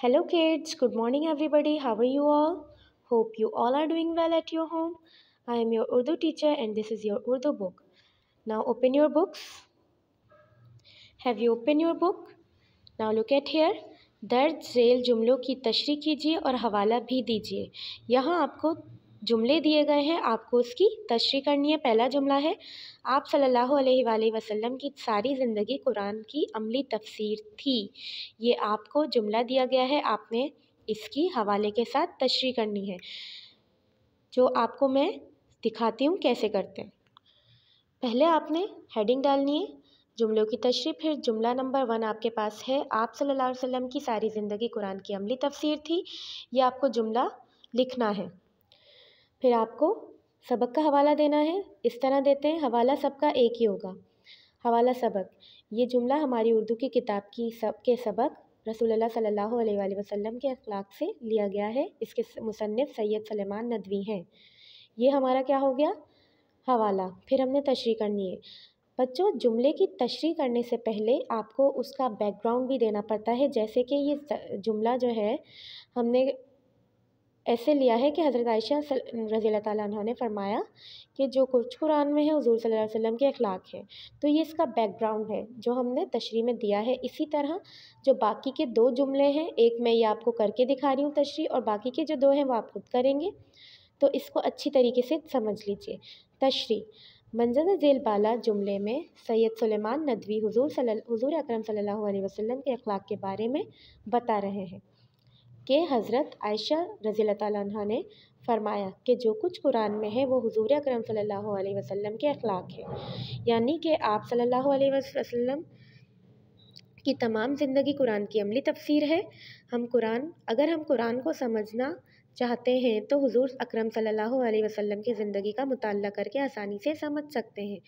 Hello kids, good morning everybody. How are you all? Hope you all are doing well at your home. I am your Urdu teacher and this is your Urdu book. Now open your books. Have you opened your book? Now look at here. दर्ज झेल जुमलों की तशरीह कीजिए और हवाला भी दीजिए। यहाँ आपको जुमले दिए गए हैं, आपको उसकी तशरीह करनी है। पहला जुमला है, आप सल्लल्लाहु अलैहि वसल्लम की सारी ज़िंदगी कुरान की अमली तफसीर थी। ये आपको जुमला दिया गया है, आपने इसकी हवाले के साथ तशरीह करनी है, जो आपको मैं दिखाती हूँ कैसे करते हैं। पहले आपने हेडिंग डालनी है, जुमलों की तशरीह। फिर जुमला नंबर 1 आपके पास है, आप सल्लल्लाहु अलैहि वसल्लम की सारी ज़िंदगी कुरान की अमली तफसीर थी। ये आपको जुमला लिखना है। फिर आपको सबक का हवाला देना है। इस तरह देते हैं, हवाला सबका एक ही होगा। हवाला सबक, ये जुमला हमारी उर्दू की किताब की सबक रसूलुल्लाह सल्लल्लाहु अलैहि वसल्लम के अखलाक से लिया गया है। इसके मुसन्निफ़ सैयद सलेमान नदवी हैं। ये हमारा क्या हो गया, हवाला। फिर हमने तशरीह करनी है। बच्चों, जुमले की तशरीह करने से पहले आपको उसका बैकग्राउंड भी देना पड़ता है। जैसे कि ये जुमला जो है हमने ऐसे लिया है कि हज़रत आयशा रज़ियल्लाहु ताला अन्हा ने फरमाया कि जो कुछ कुरान में है हुज़ूर सल्लल्लाहु अलैहि वसल्लम के अखलाक है। तो ये इसका बैकग्राउंड है जो हमने तशरीह में दिया है। इसी तरह जो बाकी के 2 जुमले हैं, एक मैं ये आपको करके दिखा रही हूँ तशरीह, और बाकी के जो 2 हैं वो आप खुद करेंगे। तो इसको अच्छी तरीके से समझ लीजिए। तशरीह, मंज़र ज़ेल बाला जुमले में सैयद सुलेमान नदवी हुज़ूर अकरम सल्लल्लाहु अलैहि वसल्लम के अखलाक के बारे में बता रहे हैं कि हज़रत आयशा रज़ियल्लाहु ताला अन्हा ने फरमाया कि जो कुछ कुरान में है वो हुज़ूर अकरम सल्लल्लाहु अलैहि वसल्लम के अखलाक है। यानी कि आप सल्लल्लाहु अलैहि वसल्लम की तमाम ज़िंदगी कुरान की अमली तफसीर है। अगर हम कुरान को समझना चाहते हैं तो हुज़ूर अकरम सल्लल्लाहु अलैहि वसल्लम की ज़िंदगी का मुताला करके आसानी से समझ सकते हैं।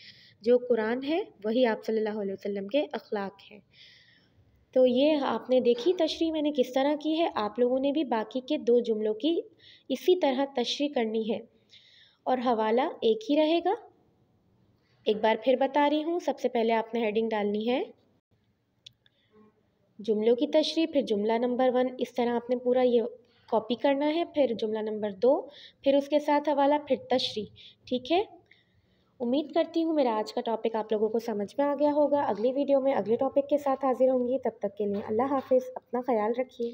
जो कुरान है वही आप सल्लल्लाहु अलैहि वसल्लम के अखलाक हैं। तो ये आपने देखी तशरीह मैंने किस तरह की है। आप लोगों ने भी बाकी के 2 जुमलों की इसी तरह तशरीह करनी है और हवाला एक ही रहेगा। एक बार फिर बता रही हूँ, सबसे पहले आपने हेडिंग डालनी है जुमलों की तशरीह, फिर जुमला नंबर 1 इस तरह आपने पूरा ये कॉपी करना है, फिर जुमला नंबर 2, फिर उसके साथ हवाला, फिर तशरीह। ठीक है, उम्मीद करती हूँ मेरा आज का टॉपिक आप लोगों को समझ में आ गया होगा। अगली वीडियो में अगले टॉपिक के साथ हाजिर होंगी। तब तक के लिए अल्लाह हाफिज़, अपना ख्याल रखिए।